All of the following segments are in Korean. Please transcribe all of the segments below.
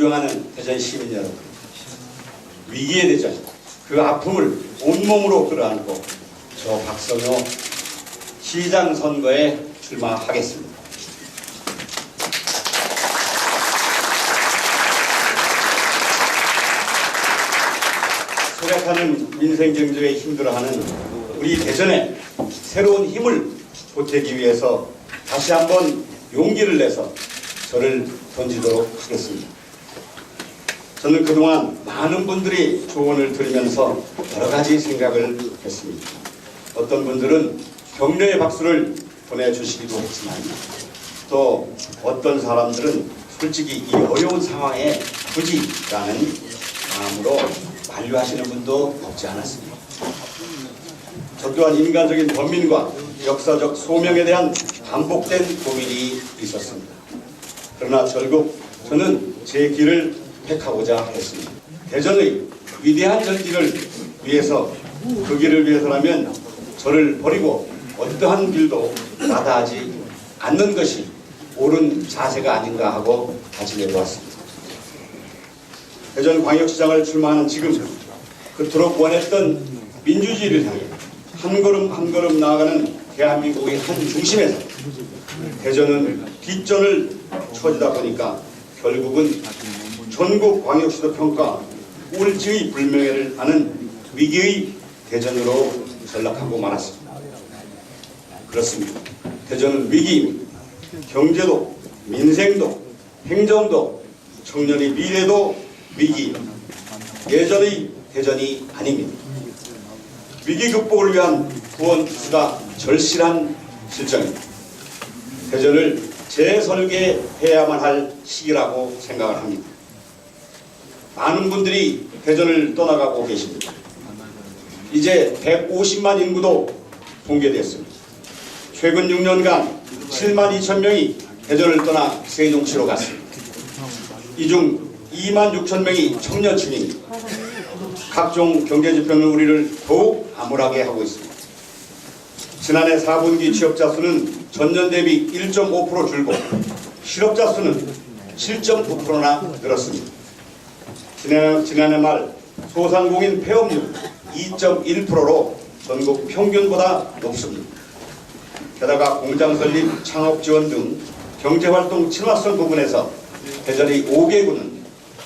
존경하는 대전 시민 여러분, 위기의 대전, 그 아픔을 온몸으로 끌어안고 저 박성효 시장 선거에 출마하겠습니다. 소략하는 민생 경제에 힘들어하는 우리 대전에 새로운 힘을 보태기 위해서 다시 한번 용기를 내서 저를 던지도록 하겠습니다. 저는 그동안 많은 분들이 조언을 들으면서 여러 가지 생각을 했습니다. 어떤 분들은 격려의 박수를 보내주시기도 했지만 또 어떤 사람들은 솔직히 이 어려운 상황에 굳이 라는 마음으로 만류하시는 분도 없지 않았습니다. 저 또한 인간적인 번민과 역사적 소명에 대한 반복된 고민이 있었습니다. 그러나 결국 저는 제 길을 택하고자 했습니다. 대전의 위대한 전기를 위해서, 그 길을 위해서라면 저를 버리고 어떠한 길도 마다하지 않는 것이 옳은 자세가 아닌가 하고 다짐해 보았습니다. 대전광역시장을 출마하는 지금 그토록 원했던 민주주의를 향해 한 걸음 한 걸음 나아가는 대한민국의 한 중심에서 대전은 뒷전을 쳐지다 보니까 결국은 전국 광역시도 평가 꼴찌의 불명예를 아는 위기의 대전으로 전락하고 말았습니다. 그렇습니다. 대전은 위기입니다. 경제도, 민생도, 행정도, 청년의 미래도 위기입니다. 예전의 대전이 아닙니다. 위기 극복을 위한 구원 투수가 절실한 실정입니다. 대전을 재설계해야만 할 시기라고 생각을 합니다. 많은 분들이 대전을 떠나가고 계십니다. 이제 150만 인구도 붕괴됐습니다. 최근 6년간 7만 2천 명이 대전을 떠나 세종시로 갔습니다. 이 중 2만 6천 명이 청년층입니다. 각종 경제지표는 우리를 더욱 암울하게 하고 있습니다. 지난해 4분기 취업자 수는 전년 대비 1.5% 줄고 실업자 수는 7.9%나 늘었습니다. 지난해 말 소상공인 폐업률 2.1%로 전국 평균보다 높습니다. 게다가 공장 설립, 창업 지원 등 경제활동 친화성 부분에서 대전의 5개구는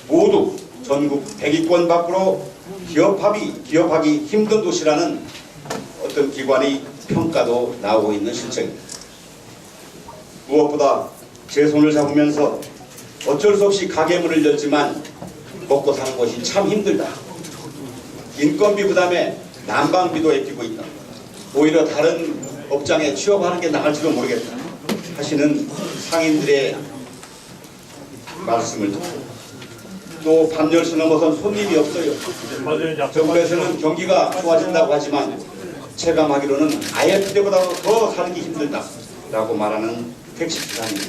모두 전국 100위권 밖으로 기업하기 힘든 도시라는 어떤 기관의 평가도 나오고 있는 실정입니다. 무엇보다 제 손을 잡으면서 어쩔 수 없이 가게문을 열지만 먹고 사는 것이 참 힘들다. 인건비 부담에 난방비도 아끼고 있다. 오히려 다른 업장에 취업하는 게 나을지도 모르겠다 하시는 상인들의 말씀을 듣고 또 밤 10시 넘어선 손님이 없어요. 정부에서는 경기가 좋아진다고 하지만 체감하기로는 아예 그때보다 더 살기 힘들다라고 말하는 택시기사입니다.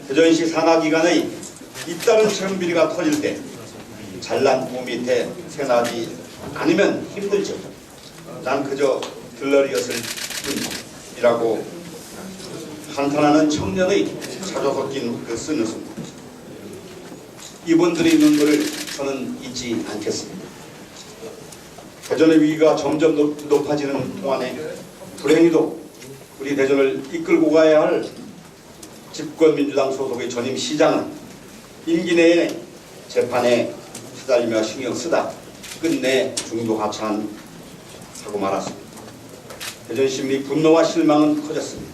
대전시 산하기관의 잇따른 채용 비리가 터질 때 잘난 부 밑에 새나지 않으면 힘들죠. 난 그저 들러리였을 뿐이라고 한탄하는 청년의 자주 섞인 그 쓰는 숨. 이분들의 눈물을 저는 잊지 않겠습니다. 대전의 위기가 점점 높아지는 동안에 불행히도 우리 대전을 이끌고 가야 할 집권민주당 소속의 전임 시장은 임기 내에 재판에 시달리며 신경 쓰다 끝내 중도 하차하고 말았습니다. 대전시민의 분노와 실망은 커졌습니다.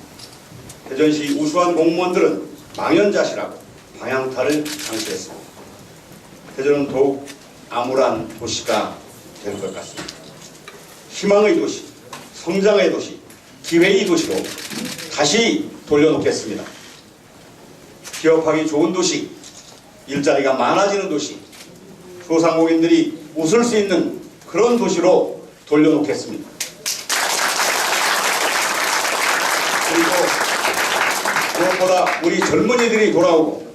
대전시 우수한 공무원들은 망연자실하고 방향타를 장치했습니다. 대전은 더욱 암울한 도시가 될 것 같습니다. 희망의 도시, 성장의 도시, 기회의 도시로 다시 돌려놓겠습니다. 기업하기 좋은 도시, 일자리가 많아지는 도시, 소상공인들이 웃을 수 있는 그런 도시로 돌려놓겠습니다. 그리고 무엇보다 우리 젊은이들이 돌아오고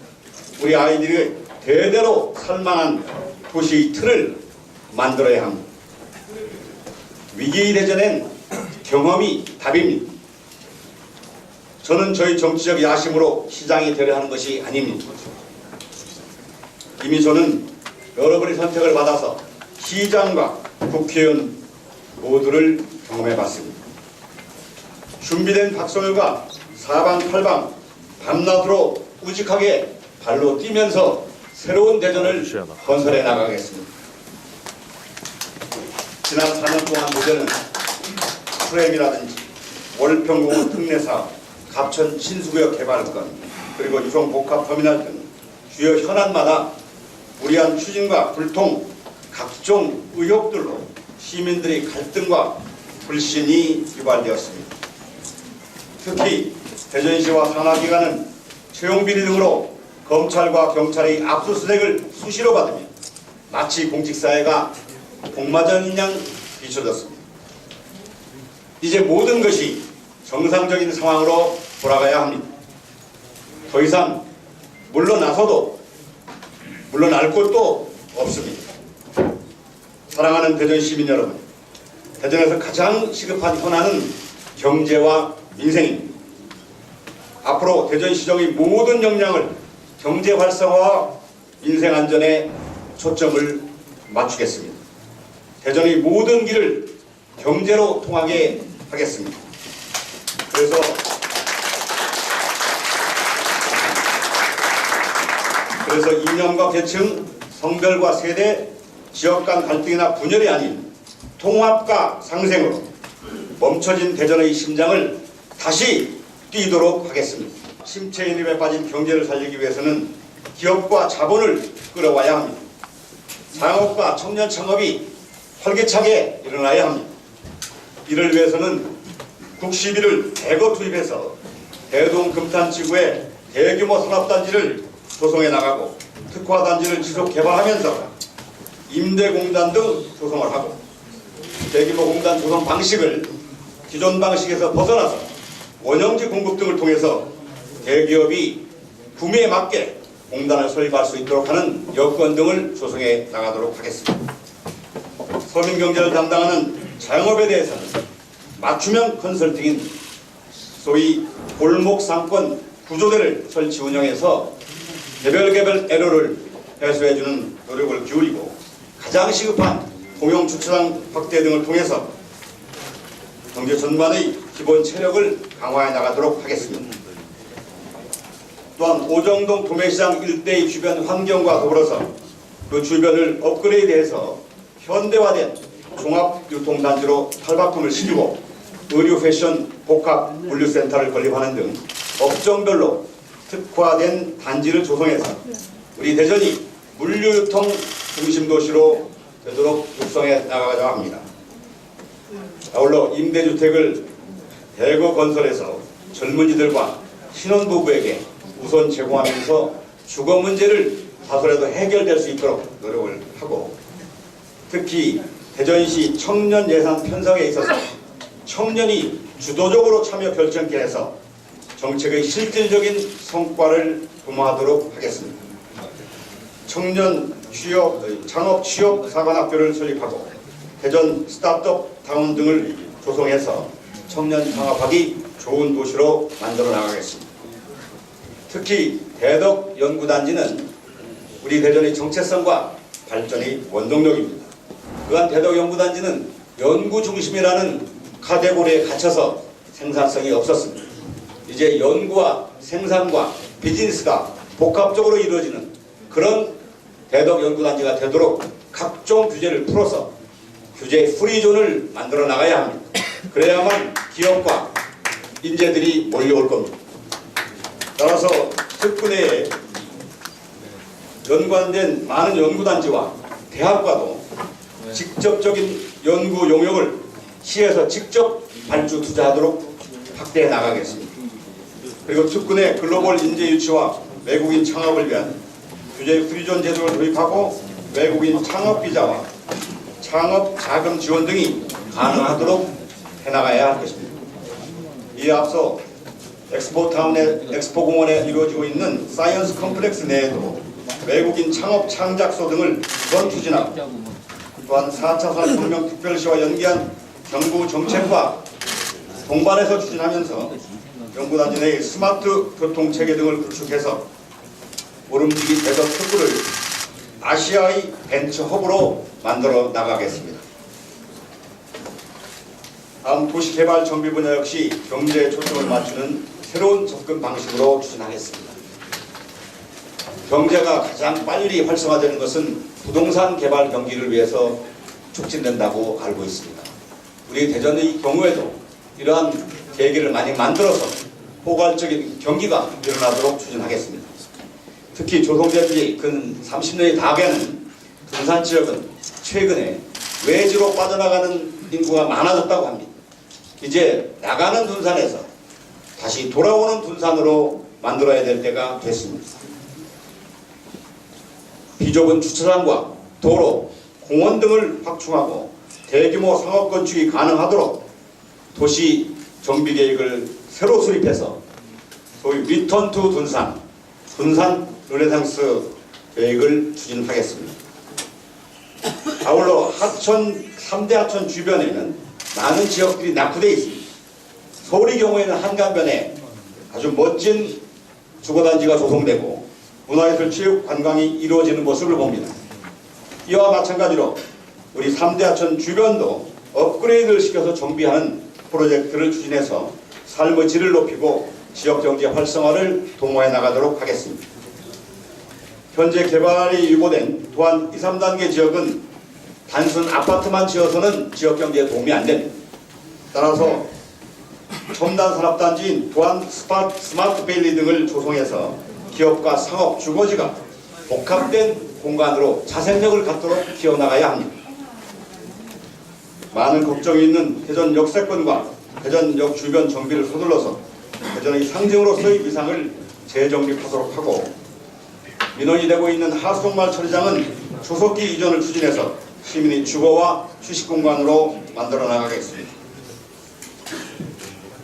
우리 아이들이 대대로 살만한 도시의 틀을 만들어야 합니다. 위기의 대전엔 경험이 답입니다. 저는 저희 정치적 야심으로 시장이 되려 하는 것이 아닙니다. 이미 저는 여러분의 선택을 받아서 시장과 국회의원 모두를 경험해봤습니다. 준비된 박성열과 사방팔방 밤낮으로 우직하게 발로 뛰면서 새로운 대전을 건설해 나가겠습니다. 지난 4년 동안 대전은 프레임이라든지 월평공원 특례사업, 갑천 신수구역 개발권, 그리고 유성복합터미널 등 주요 현안마다 무리한 추진과 불통, 각종 의혹들로 시민들의 갈등과 불신이 유발되었습니다. 특히 대전시와 산하기관은 채용비리 등으로 검찰과 경찰의 압수수색을 수시로 받으며 마치 공직사회가 복마전인 양 비춰졌습니다. 이제 모든 것이 정상적인 상황으로 돌아가야 합니다. 더 이상 물러날 곳도 없습니다. 사랑하는 대전 시민 여러분, 대전에서 가장 시급한 현안은 경제와 민생입니다. 앞으로 대전시정의 모든 역량을 경제 활성화와 민생 안전에 초점을 맞추겠습니다. 대전의 모든 길을 경제로 통하게 하겠습니다. 그래서 이념과 계층, 성별과 세대, 지역 간 갈등이나 분열이 아닌 통합과 상생으로 멈춰진 대전의 심장을 다시 뛰도록 하겠습니다. 침체 인입에 빠진 경제를 살리기 위해서는 기업과 자본을 끌어와야 합니다. 창업과 청년 창업이 활기차게 일어나야 합니다. 이를 위해서는 국시비를 대거 투입해서 대동 금탄지구에 대규모 산업단지를 조성해 나가고 특화단지를 지속 개발하면서 임대공단 등 조성을 하고 대규모 공단 조성 방식을 기존 방식에서 벗어나서 원형지 공급 등을 통해서 대기업이 구매에 맞게 공단을 설립할 수 있도록 하는 여건 등을 조성해 나가도록 하겠습니다. 서민경제를 담당하는 창업에 대해서는 맞춤형 컨설팅인 소위 골목상권 구조대를 설치 운영해서 개별 에러를 해소해주는 노력을 기울이고 가장 시급한 공용주차장 확대 등을 통해서 경제 전반의 기본 체력을 강화해 나가도록 하겠습니다. 또한 오정동 도매시장 일대의 주변 환경과 더불어서 그 주변을 업그레이드해서 현대화된 종합유통단지로 탈바꿈을 시키고 의류 패션 복합 물류센터를 건립하는 등 업종별로 특화된 단지를 조성해서 우리 대전이 물류유통 중심도시로 되도록 육성해 나가고자 합니다. 아울러 임대주택을 대거 건설해서 젊은이들과 신혼부부에게 우선 제공하면서 주거 문제를 다소라도 해결될 수 있도록 노력을 하고 특히 대전시 청년 예산 편성에 있어서 청년이 주도적으로 참여 결정権해서 정책의 실질적인 성과를 도모하도록 하겠습니다. 청년 취업, 창업 취업 사관학교를 설립하고 대전 스타트업 타운 등을 조성해서 청년 창업하기 좋은 도시로 만들어 나가겠습니다. 특히 대덕 연구단지는 우리 대전의 정체성과 발전의 원동력입니다. 또한 대덕 연구단지는 연구 중심이라는 카테고리에 갇혀서 생산성이 없었습니다. 이제 연구와 생산과 비즈니스가 복합적으로 이루어지는 그런 대덕 연구단지가 되도록 각종 규제를 풀어서 규제 프리존을 만들어 나가야 합니다. 그래야만 기업과 인재들이 몰려올 겁니다. 따라서 특구 내에 연관된 많은 연구단지와 대학과도 직접적인 연구 용역을 시에서 직접 발주 투자하도록 확대해 나가겠습니다. 그리고 특구 내 글로벌 인재 유치와 외국인 창업을 위한 규제 프리존 제도를 도입하고 외국인 창업 비자와 창업 자금 지원 등이 가능하도록 해나가야 할 것입니다. 이에 앞서 엑스포공원에 이루어지고 있는 사이언스 컴플렉스 내에도 외국인 창업 창작소 등을 우선 추진하고 또한 4차 산업혁명 특별시와 연계한 정부 정책과 동반해서 추진하면서 연구단지 내의 스마트 교통체계 등을 구축해서 오름지기 대덕 특구를 아시아의 벤처 허브로 만들어 나가겠습니다. 다음 도시개발 정비 분야 역시 경제에 초점을 맞추는 새로운 접근 방식으로 추진하겠습니다. 경제가 가장 빨리 활성화되는 것은 부동산 개발 경기를 위해서 촉진된다고 알고 있습니다. 우리 대전의 경우에도 이러한 계기를 많이 만들어서 포괄적인 경기가 일어나도록 추진하겠습니다. 특히 조성된 근 30년이 다 가는 둔산 지역은 최근에 외지로 빠져나가는 인구가 많아졌다고 합니다. 이제 나가는 둔산에서 다시 돌아오는 둔산으로 만들어야 될 때가 됐습니다. 비좁은 주차장과 도로, 공원 등을 확충하고 대규모 상업 건축이 가능하도록 도시 정비 계획을 새로 수립해서 소위 리턴 투 둔산, 둔산 르네상스 계획을 추진하겠습니다. 아울러 하천, 3대 하천 주변에는 많은 지역들이 낙후되어 있습니다. 서울의 경우에는 한강변에 아주 멋진 주거단지가 조성되고 문화예술 체육 관광이 이루어지는 모습을 봅니다. 이와 마찬가지로 우리 3대 하천 주변도 업그레이드를 시켜서 정비하는 프로젝트를 추진해서 삶의 질을 높이고 지역경제 활성화를 도모해 나가도록 하겠습니다. 현재 개발이 유보된 또한 2, 3단계 지역은 단순 아파트만 지어서는 지역경제에 도움이 안 됩니다. 따라서 첨단 산업단지인 또한 스마트밸리 등을 조성해서 기업과 상업, 주거지가 복합된 공간으로 자생력을 갖도록 키워나가야 합니다. 많은 걱정이 있는 대전 역세권과 대전역 주변 정비를 서둘러서 대전의 상징으로서의 위상을 재정립하도록 하고, 민원이 되고 있는 하수동마을 처리장은 조속히 이전을 추진해서 시민의 주거와 휴식 공간으로 만들어 나가겠습니다.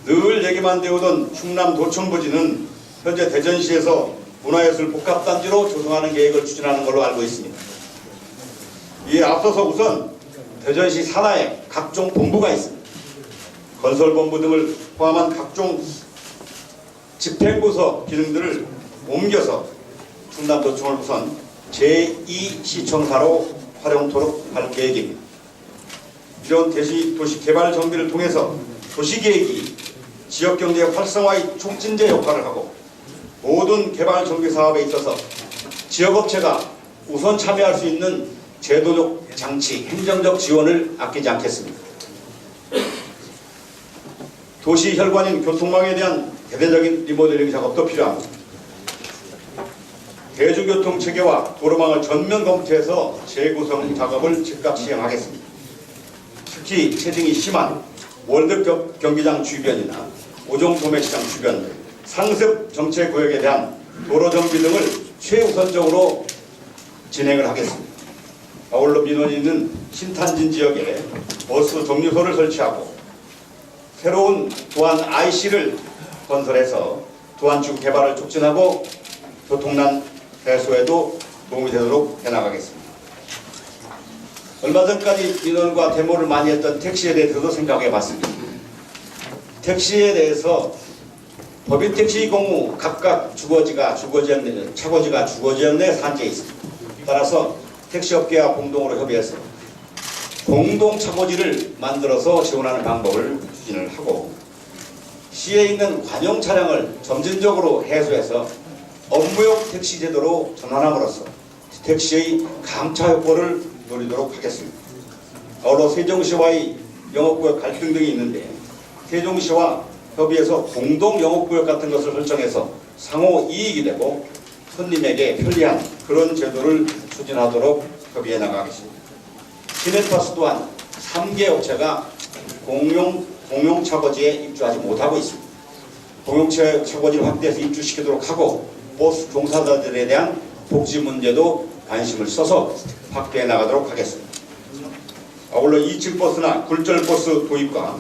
늘 얘기만 되오던 충남 도청 부지는 현재 대전시에서 문화예술 복합단지로 조성하는 계획을 추진하는 걸로 알고 있습니다. 이에 앞서서 우선 대전시 산하에 각종 본부가 있습니다. 건설본부 등을 포함한 각종 집행부서 기능들을 옮겨서 충남도청을 우선 제2시청사로 활용토록 할 계획입니다. 이런 도시 개발 정비를 통해서 도시계획이 지역경제 활성화의 촉진제 역할을 하고, 모든 개발 정비 사업에 있어서 지역업체가 우선 참여할 수 있는 제도적 장치, 행정적 지원을 아끼지 않겠습니다. 도시 혈관인 교통망에 대한 대대적인 리모델링 작업도 필요합니다. 대중교통 체계와 도로망을 전면 검토해서 재구성 작업을 즉각 시행하겠습니다. 특히 체증이 심한 월드 경기장 주변이나 오종 도매시장 주변 등 상습 정체 구역에 대한 도로 정비 등을 최우선적으로 진행을 하겠습니다. 아울러 민원이 있는 신탄진 지역에 버스 정류소를 설치하고 새로운 도안 IC를 건설해서 도안축 개발을 촉진하고 교통난 해소에도 도움이 되도록 해나가겠습니다. 얼마 전까지 민원과 데모를 많이 했던 택시에 대해서도 생각해 봤습니다. 택시에 대해서 법인 택시 공무 각각 차고지역 내 산재해 있습니다. 따라서 택시업계와 공동으로 협의해서 공동 차고지를 만들어서 지원하는 방법을 추진을 하고, 시에 있는 관용 차량을 점진적으로 해소해서 업무용 택시 제도로 전환함으로써 택시의 감차 효과를 노리도록 하겠습니다. 아울러 세종시와의 영업구역 갈등 등이 있는데 세종시와 협의해서 공동 영업구역 같은 것을 설정해서 상호 이익이 되고 손님에게 편리한 그런 제도를 추진하도록 협의해 나가겠습니다. 시내버스 또한 3개 업체가 공용 차고지에 입주하지 못하고 있습니다. 공용 차고지를 확대해서 입주시키도록 하고, 버스 종사자들에 대한 복지 문제도 관심을 써서 확대해 나가도록 하겠습니다. 아울러 2층 버스나 굴절 버스 도입과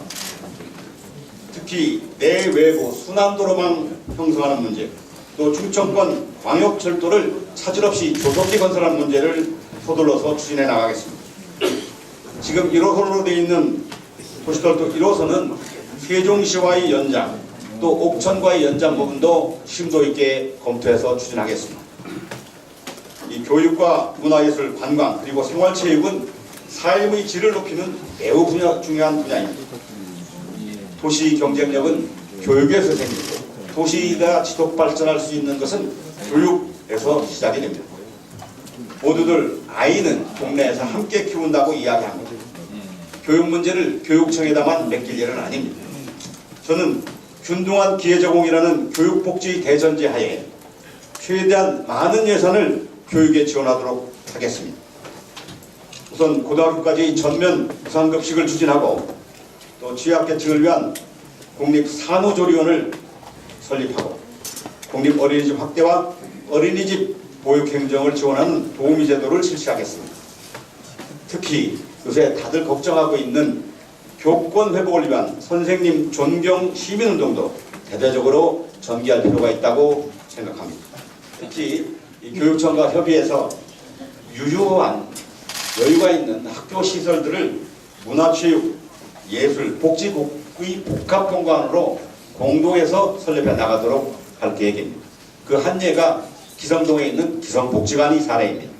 특히 내외부 순환도로망 형성하는 문제, 또 충청권 광역철도를 차질 없이 조속히 건설하는 문제를 서둘러서 추진해 나가겠습니다. 지금 1호선으로 되어 있는 도시철도 1호선은 세종시와의 연장, 또 옥천과의 연장 부분도 심도 있게 검토해서 추진하겠습니다. 이 교육과 문화예술, 관광 그리고 생활체육은 삶의 질을 높이는 매우 중요한 분야입니다. 도시 경쟁력은 교육에서 생기고 도시가 지속 발전할 수 있는 것은 교육에서 시작이 됩니다. 모두들 아이는 동네에서 함께 키운다고 이야기합니다. 교육 문제를 교육청에다만 맡길 일은 아닙니다. 저는 균등한 기회제공이라는 교육복지 대전제 하에 최대한 많은 예산을 교육에 지원하도록 하겠습니다. 우선 고등학교까지 전면 무상급식을 추진하고 또 취약계층을 위한 국립산후조리원을 설립하고 국립어린이집 확대와 어린이집 보육행정을 지원하는 도우미 제도를 실시하겠습니다. 특히 요새 다들 걱정하고 있는 교권 회복을 위한 선생님 존경 시민운동도 대대적으로 전개할 필요가 있다고 생각합니다. 특히 이 교육청과 협의해서 유효한 여유가 있는 학교 시설들을 문화체육, 예술, 복지의 복합공간으로 공동해서 설립해 나가도록 할 계획입니다. 그 한 예가 기성동에 있는 기성복지관이 사례입니다.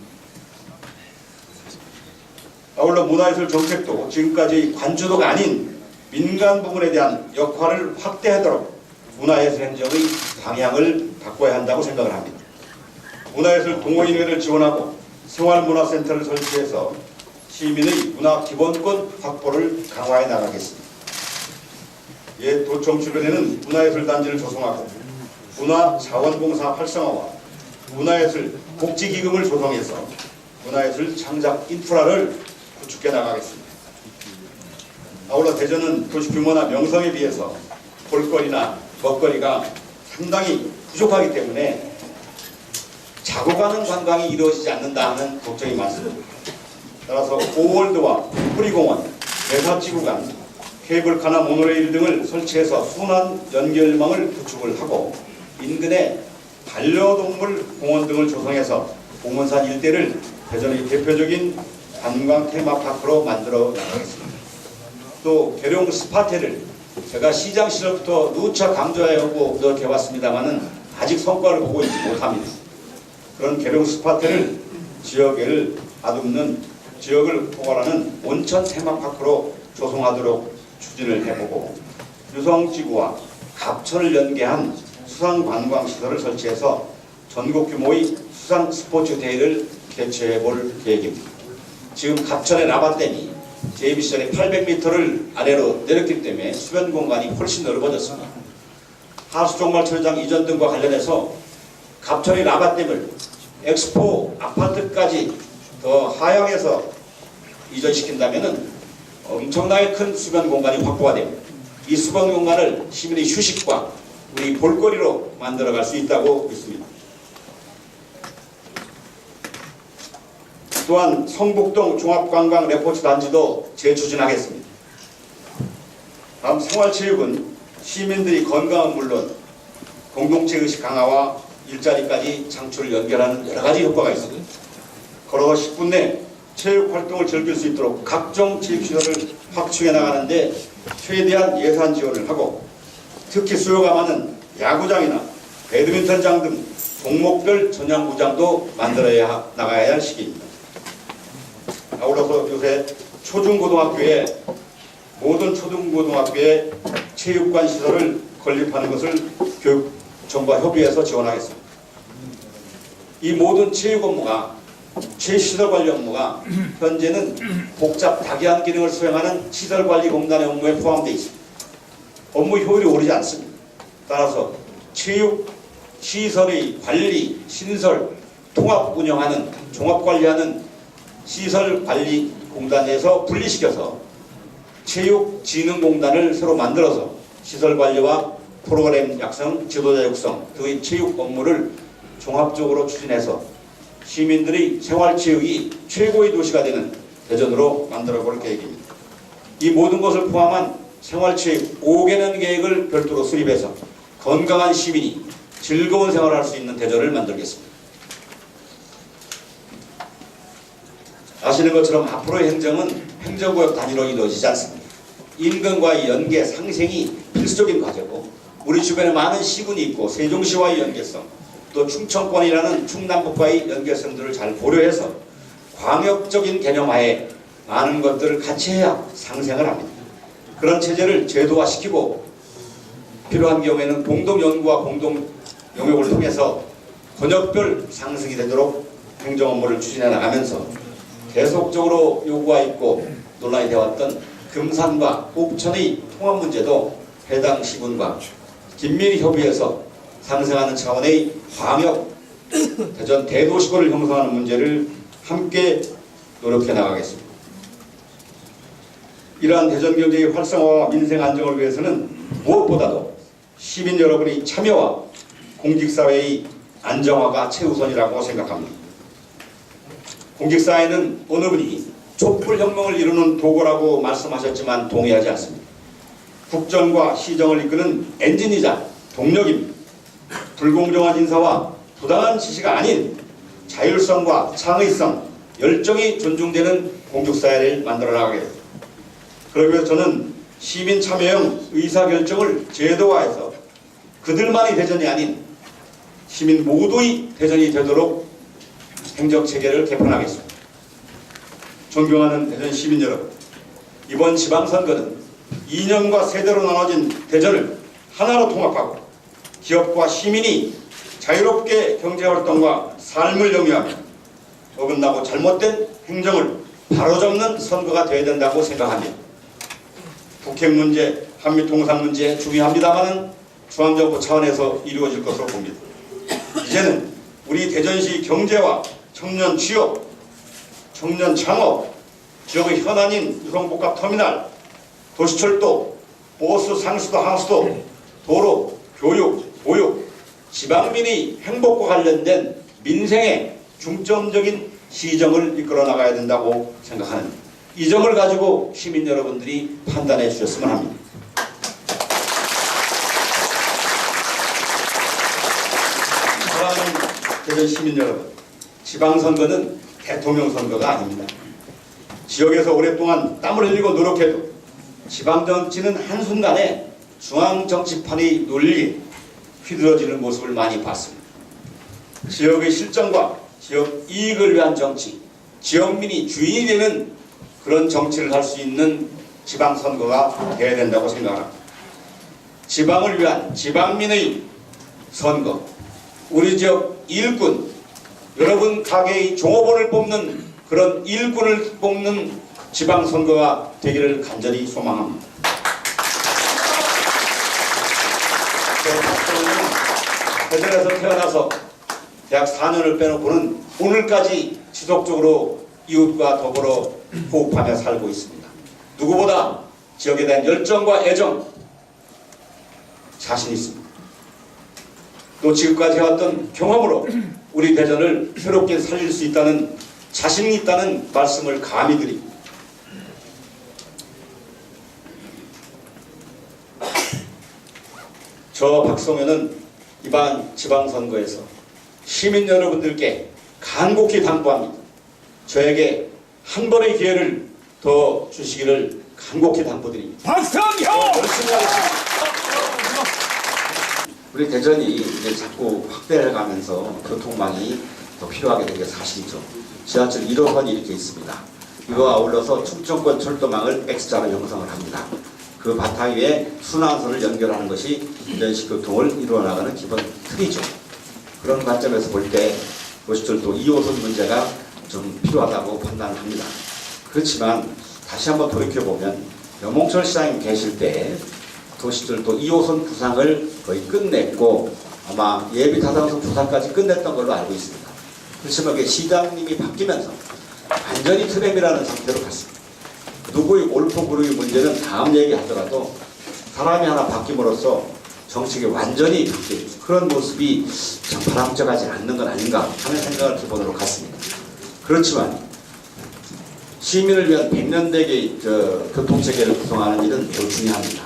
아울러 문화예술 정책도 지금까지 관주도가 아닌 민간 부문에 대한 역할을 확대하도록 문화예술 행정의 방향을 바꿔야 한다고 생각을 합니다. 문화예술 동호인회를 지원하고 생활문화센터를 설치해서 시민의 문화 기본권 확보를 강화해 나가겠습니다. 도청 주변에는 문화예술 단지를 조성하고 문화자원봉사 활성화와 문화예술 복지기금을 조성해서 문화예술 창작 인프라를 구축해 나가겠습니다. 아울러 대전은 도시 규모나 명성에 비해서 볼거리나 먹거리가 상당히 부족하기 때문에 자고 가는 관광이 이루어지지 않는다 하는 걱정이 많습니다. 따라서 오월드와 프리공원, 대사지구간, 케이블카나 모노레일 등을 설치해서 순환 연결망을 구축을 하고 인근에 반려동물 공원 등을 조성해서 봉원산 일대를 대전의 대표적인 관광 테마파크로 만들어 나가겠습니다. 또 계룡 스파테를 제가 시장 시절부터 누차 강조하고 노력해 왔습니다만은 아직 성과를 보고 있지 못합니다. 그런 계룡 스파테를 지역을 아듬는 지역을 포괄하는 온천 테마파크로 조성하도록 추진을 해보고 유성지구와 갑천을 연계한 수상관광시설을 설치해서 전국 규모의 수상 스포츠 대회를 개최해 볼 계획입니다. 지금 갑천의 라바댐이 JB 시절에 800m를 아래로 내렸기 때문에 수변 공간이 훨씬 넓어졌습니다. 하수종말철장 이전 등과 관련해서 갑천의 라바댐을 엑스포 아파트까지 더 하향해서 이전시킨다면 엄청나게 큰 수변 공간이 확보가 됩니다. 이 수변 공간을 시민의 휴식과 우리 볼거리로 만들어갈 수 있다고 믿습니다. 또한 성북동 종합관광 레포츠 단지도 재추진하겠습니다. 다음 생활체육은 시민들이 건강은 물론 공동체의식 강화와 일자리까지 창출을 연결하는 여러가지 효과가 있습니다. 걸어서 10분 내 체육활동을 즐길 수 있도록 각종 체육시설을 확충해 나가는데 최대한 예산 지원을 하고 특히 수요가 많은 야구장이나 배드민턴장 등 종목별 전용구장도 만들어야 나가야 할 시기입니다. 아울러서 요새 초중고등학교에 모든 초등고등학교에 체육관 시설을 건립하는 것을 교육청과 협의해서 지원하겠습니다. 이 모든 체육 업무가 체시설 관리 업무가 현재는 복잡 다기한 기능을 수행하는 시설관리공단의 업무에 포함되어 있습니다. 업무 효율이 오르지 않습니다. 따라서 체육 시설의 관리, 신설, 통합 운영하는, 종합관리하는 시설관리공단에서 분리시켜서 체육진흥공단을 새로 만들어서 시설관리와 프로그램 약성, 지도자 육성 등의 체육 업무를 종합적으로 추진해서 시민들의 생활체육이 최고의 도시가 되는 대전으로 만들어볼 계획입니다. 이 모든 것을 포함한 생활체육 5개년 계획을 별도로 수립해서 건강한 시민이 즐거운 생활을 할 수 있는 대전을 만들겠습니다. 아시는 것처럼 앞으로의 행정은 행정구역 단위로 이루어지지 않습니다. 인근과의 연계, 상생이 필수적인 과제고 우리 주변에 많은 시군이 있고 세종시와의 연계성, 또 충청권이라는 충남북과의 연계성들을 잘 고려해서 광역적인 개념하에 많은 것들을 같이 해야 상생을 합니다. 그런 체제를 제도화시키고 필요한 경우에는 공동연구와 공동영역을 통해서 권역별 상승이 되도록 행정 업무를 추진해 나가면서 계속적으로 요구가 있고 논란이 되어왔던 금산과 옥천의 통합 문제도 해당 시군과 긴밀히 협의해서 상생하는 차원의 광역 대전 대도시권을 형성하는 문제를 함께 노력해 나가겠습니다. 이러한 대전 경제의 활성화와 민생 안정을 위해서는 무엇보다도 시민 여러분의 참여와 공직사회의 안정화가 최우선이라고 생각합니다. 공직사회는 어느 분이 촛불혁명을 이루는 도구라고 말씀하셨지만 동의하지 않습니다. 국정과 시정을 이끄는 엔진이자 동력입니다. 불공정한 인사와 부당한 지시가 아닌 자율성과 창의성, 열정이 존중되는 공직사회를 만들어 나가겠습니다. 그러기 위해서 저는 시민 참여형 의사결정을 제도화해서 그들만의 대전이 아닌 시민 모두의 대전이 되도록 행정체계를 개편하겠습니다. 존경하는 대전 시민 여러분, 이번 지방선거는 이념과 세대로 나눠진 대전을 하나로 통합하고 기업과 시민이 자유롭게 경제활동과 삶을 영위하며 어긋나고 잘못된 행정을 바로잡는 선거가 되어야 된다고 생각합니다. 북핵 문제, 한미 통상 문제 중요합니다만 중앙정부 차원에서 이루어질 것으로 봅니다. 이제는 우리 대전시 경제와 청년 취업, 청년 창업, 지역의 현안인 유성복합터미널, 도시철도, 버스 상수도 항수도, 도로, 교육, 보육, 지방민의 행복과 관련된 민생의 중점적인 시정을 이끌어 나가야 된다고 생각하는 이 점을 가지고 시민 여러분들이 판단해 주셨으면 합니다. 사랑하는 대전 시민 여러분, 지방선거는 대통령 선거가 아닙니다. 지역에서 오랫동안 땀을 흘리고 노력해도 지방정치는 한순간에 중앙정치판의 논리에 휘둘러지는 모습을 많이 봤습니다. 지역의 실정과 지역 이익을 위한 정치, 지역민이 주인이 되는 그런 정치를 할 수 있는 지방선거가 되어야 된다고 생각합니다. 지방을 위한 지방민의 선거, 우리 지역 일꾼, 여러분 가게의 종업원을 뽑는 그런 일꾼을 뽑는 지방선거가 되기를 간절히 소망합니다. 대전에서 태어나서 대학 4년을 빼놓고는 오늘까지 지속적으로 이웃과 더불어 호흡하며 살고 있습니다. 누구보다 지역에 대한 열정과 애정, 자신 있습니다. 또 지금까지 해왔던 경험으로 우리 대전을 새롭게 살릴 수 있다는 자신이 있다는 말씀을 감히 드립니다. 저 박성현은 이번 지방선거에서 시민 여러분들께 간곡히 당부합니다. 저에게 한 번의 기회를 더 주시기를 간곡히 당부드립니다. 박성현! 열심히 하겠습니다. 우리 대전이 이제 자꾸 확대를 가면서 교통망이 더 필요하게 된 게 사실이죠. 지하철 1호선이 이렇게 있습니다. 이거와 아울러서 충청권 철도망을 X자로 형성을 합니다. 그 바탕 위에 순환선을 연결하는 것이 대전시 교통을 이루어 나가는 기본 틀이죠. 그런 관점에서 볼 때 도시철도 2호선 문제가 좀 필요하다고 판단을 합니다. 그렇지만 다시 한번 돌이켜보면 염홍철 시장님 계실 때 도시철도 2호선 부상을 거의 끝냈고 아마 예비 타당성 부상까지 끝냈던 걸로 알고 있습니다. 그렇지만 시장님이 바뀌면서 완전히 트램이라는 상태로 갔습니다. 누구의 옳고 그르의 문제는 다음 얘기하더라도 사람이 하나 바뀜으로써 정책이 완전히 바뀐 그런 모습이 참 바람직하지 않는 건 아닌가 하는 생각을 기본으로 갖습니다. 그렇지만 시민을 위한 100년대의 교통체계를 구성하는 일은 매우 중요합니다.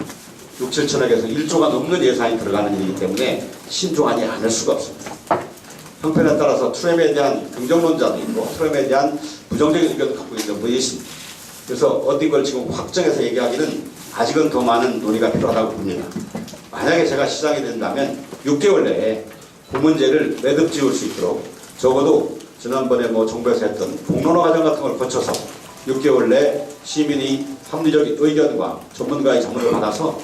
6, 7천억에서 1조가 넘는 예산이 들어가는 일이기 때문에 신중하지 않을 수가 없습니다. 형편에 따라서 트램에 대한 긍정론자도 있고 트램에 대한 부정적인 의견도 갖고 있는 분이 있습니다. 그래서 어디 걸 지금 확정해서 얘기하기는 아직은 더 많은 논의가 필요하다고 봅니다. 만약에 제가 시장이 된다면 6개월 내에 그 문제를 매듭 지을 수 있도록 적어도 지난번에 정부에서 했던 공론화 과정 같은 걸 거쳐서 6개월 내 시민이 합리적 의견과 전문가의 자문을 받아서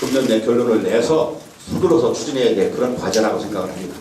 금년 내 결론을 내서 서둘러서 추진해야 될 그런 과제라고 생각을 합니다.